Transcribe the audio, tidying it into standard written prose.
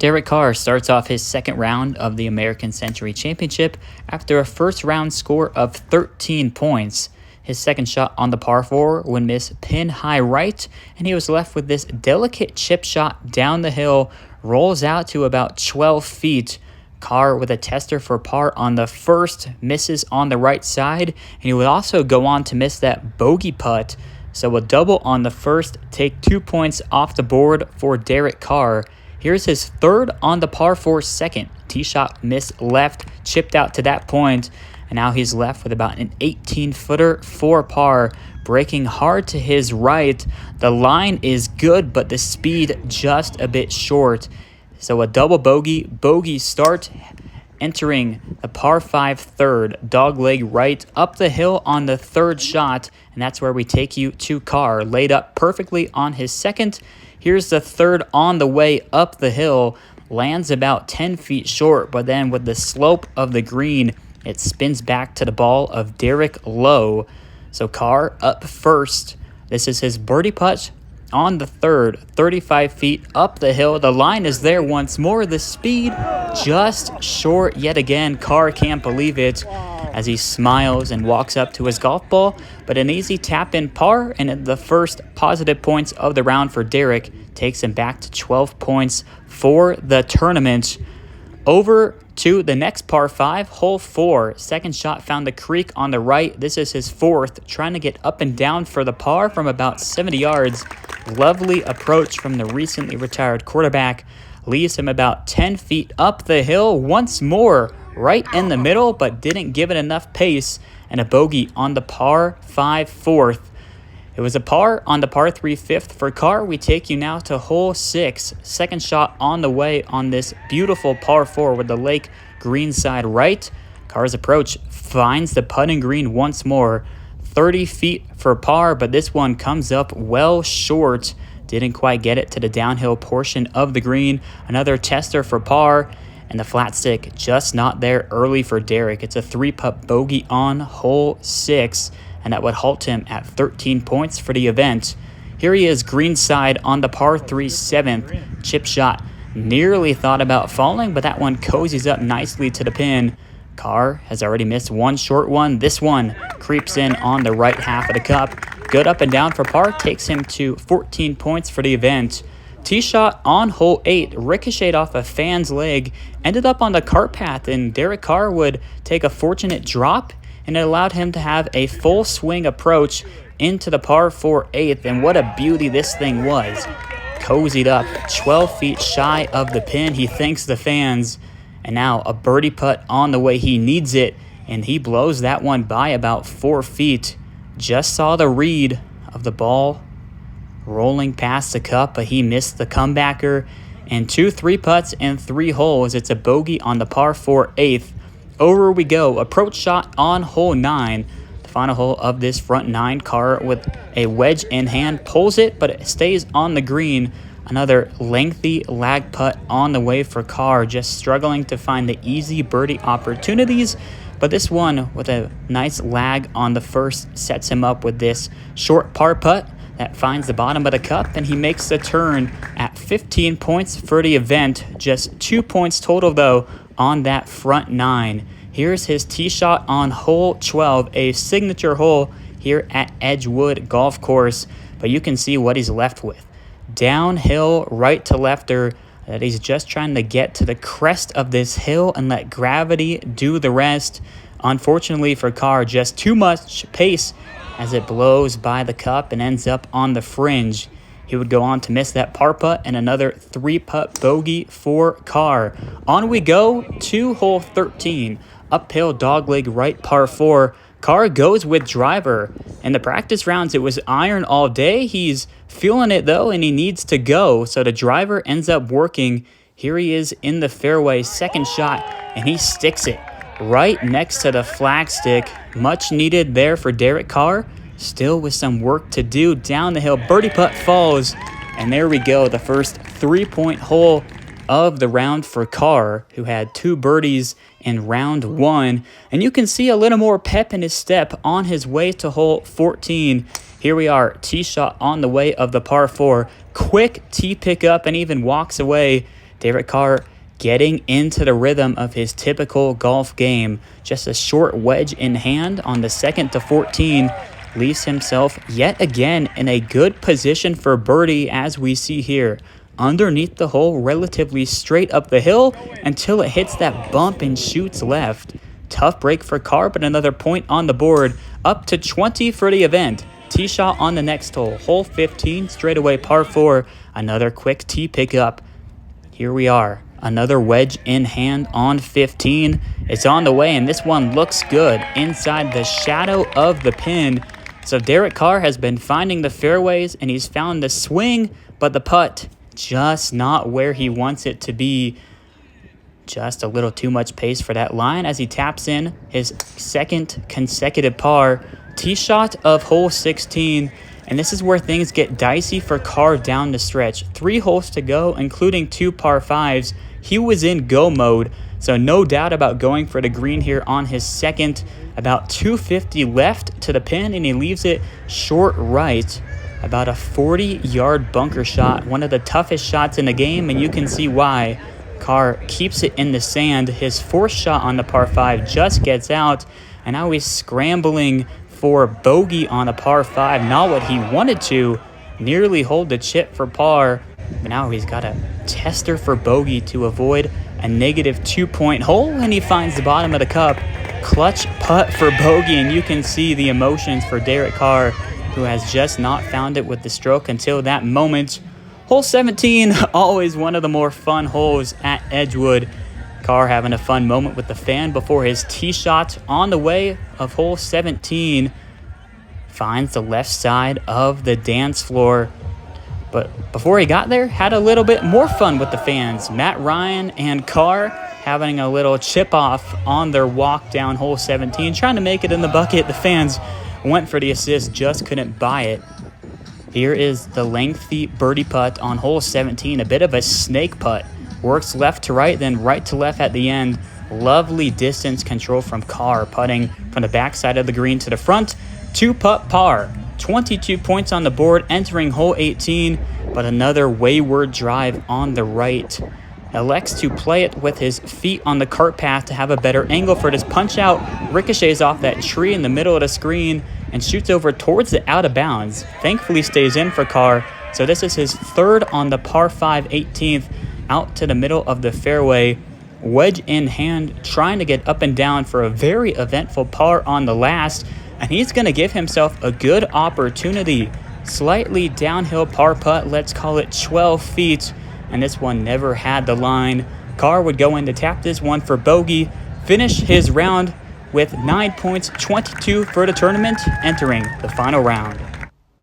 Derek Carr starts off his second round of the American Century Championship after a first round score of 13 points. His second shot on the par 4 would miss pin high right, and he was left with this delicate chip shot down the hill, rolls out to about 12 feet. Carr with a tester for par on the first, misses on the right side, and he would also go on to miss that bogey putt. So a double on the first, take 2 points off the board for Derek Carr. Here's his third on the par 4 second. Tee shot missed left, chipped out to that point, and now he's left with about an 18-footer for par, breaking hard to his right. The line is good, but the speed just a bit short. So a double bogey start, entering the par 5 third, dogleg right up the hill on the third shot, and that's where we take you to Carr, laid up perfectly on his second. Here's the third on the way up the hill, lands about 10 feet short, but then with the slope of the green, it spins back to the ball of Derek Lowe. So Carr up first. This is his birdie putt on the third, 35 feet up the hill. The line is there once more. The speed just short yet again. Carr can't believe it as he smiles and walks up to his golf ball, but an easy tap-in par, and the first positive points of the round for Derek takes him back to 12 points for the tournament. Over to the next par 5, hole 4. Second shot found the creek on the right. This is his fourth, trying to get up and down for the par from about 70 yards. Lovely approach from the recently retired quarterback. Leaves him about 10 feet up the hill once more, right in the middle, but didn't give it enough pace, and a bogey on the par 5 fourth. It was a par on the par 3 fifth for Carr. We take you now to hole 6. Second shot on the way on this beautiful par 4 with the lake green side right. Carr's approach finds the putting green once more. 30 feet for par, but this one comes up well short. Didn't quite get it to the downhill portion of the green. Another tester for par, and the flat stick just not there early for Derek. It's a 3-putt bogey on hole 6, and that would halt him at 13 points for the event. Here he is greenside on the par 3 7th. Chip shot nearly thought about falling, but that one cozies up nicely to the pin. Carr has already missed one short one. This one creeps in on the right half of the cup. Good up and down for par, takes him to 14 points for the event. Tee shot on hole 8, ricocheted off a fan's leg, ended up on the cart path, and Derek Carr would take a fortunate drop, and it allowed him to have a full swing approach into the par 4 8th, and what a beauty this thing was. Cozied up 12 feet shy of the pin. He thanks the fans, and now a birdie putt on the way. He needs it, and he blows that one by about 4 feet. Just saw the read of the ball rolling past the cup, but he missed the comebacker. And 2 3-putts in 3 holes. It's a bogey on the par 4 8th. Over we go. Approach shot on hole 9. The final hole of this front 9. Carr with a wedge in hand pulls it, but it stays on the green. Another lengthy lag putt on the way for Carr, just struggling to find the easy birdie opportunities. But this one with a nice lag on the first sets him up with this short par putt that finds the bottom of the cup, and he makes the turn at 15 points for the event. Just 2 points total, though, on that front 9. Here's his tee shot on hole 12, a signature hole here at Edgewood Golf Course. But you can see what he's left with. Downhill, right to lefter, that he's just trying to get to the crest of this hill and let gravity do the rest. Unfortunately for Carr, just too much pace as it blows by the cup and ends up on the fringe. He would go on to miss that par putt and another 3-putt bogey for Carr. On we go to hole 13. Uphill dogleg right par 4. Carr goes with driver. In the practice rounds, it was iron all day. He's feeling it, though, and he needs to go. So the driver ends up working. Here he is in the fairway, second shot, and he sticks it right next to the flagstick. Much needed there for Derek Carr. Still with some work to do down the hill. Birdie putt falls, and there we go. The first 3-point hole of the round for Carr, who had 2 birdies in round 1. And you can see a little more pep in his step on his way to hole 14. Here we are, tee shot on the way of the par 4. Quick tee pickup and even walks away. Derek Carr getting into the rhythm of his typical golf game. Just a short wedge in hand on the second to 14 leaves himself yet again in a good position for birdie, as we see here. Underneath the hole, relatively straight up the hill until it hits that bump and shoots left. Tough break for Carr, but another point on the board. Up to 20 for the event. Tee shot on the next hole. Hole 15, straightaway par 4. Another quick tee pickup. Here we are. Another wedge in hand on 15. It's on the way, and this one looks good inside the shadow of the pin. So Derek Carr has been finding the fairways, and he's found the swing, but the putt just not where he wants it to be. Just a little too much pace for that line as he taps in his second consecutive par. Tee shot of hole 16, and this is where things get dicey for Carr down the stretch. 3 holes to go, including 2 par 5s. He was in go mode, so no doubt about going for the green here on his second. About 250 left to the pin, and he leaves it short right. About a 40-yard bunker shot, one of the toughest shots in the game, and you can see why. Carr keeps it in the sand. His 4th shot on the par 5 just gets out, and now he's scrambling for bogey on a par 5. Not what he wanted to. Nearly hold the chip for par, but now he's got a tester for bogey to avoid a negative 2-point hole, and he finds the bottom of the cup. Clutch putt for bogey, and you can see the emotions for Derek Carr, who has just not found it with the stroke until that moment. Hole 17, always one of the more fun holes at Edgewood. Carr having a fun moment with the fan before his tee shot on the way of hole 17. Finds the left side of the dance floor. But before he got there, had a little bit more fun with the fans. Matt Ryan and Carr having a little chip off on their walk down hole 17, trying to make it in the bucket. The fans went for the assist, just couldn't buy it. Here is the lengthy birdie putt on hole 17, a bit of a snake putt. Works left to right, then right to left at the end. Lovely distance control from Carr, putting from the backside of the green to the front. 2-putt par. 22 points on the board entering hole 18, but another wayward drive on the right. Elects to play it with his feet on the cart path to have a better angle for this punch out. Ricochets off that tree in the middle of the screen and shoots over towards the out of bounds. Thankfully stays in for Carr, so this is his 3rd on the par 5 18th, out to the middle of the fairway. Wedge in hand, trying to get up and down for a very eventful par on the last, and he's going to give himself a good opportunity. Slightly downhill par putt, let's call it 12 feet, and this one never had the line. Carr would go in to tap this one for bogey, finish his round with 9 points, 22 for the tournament, entering the final round.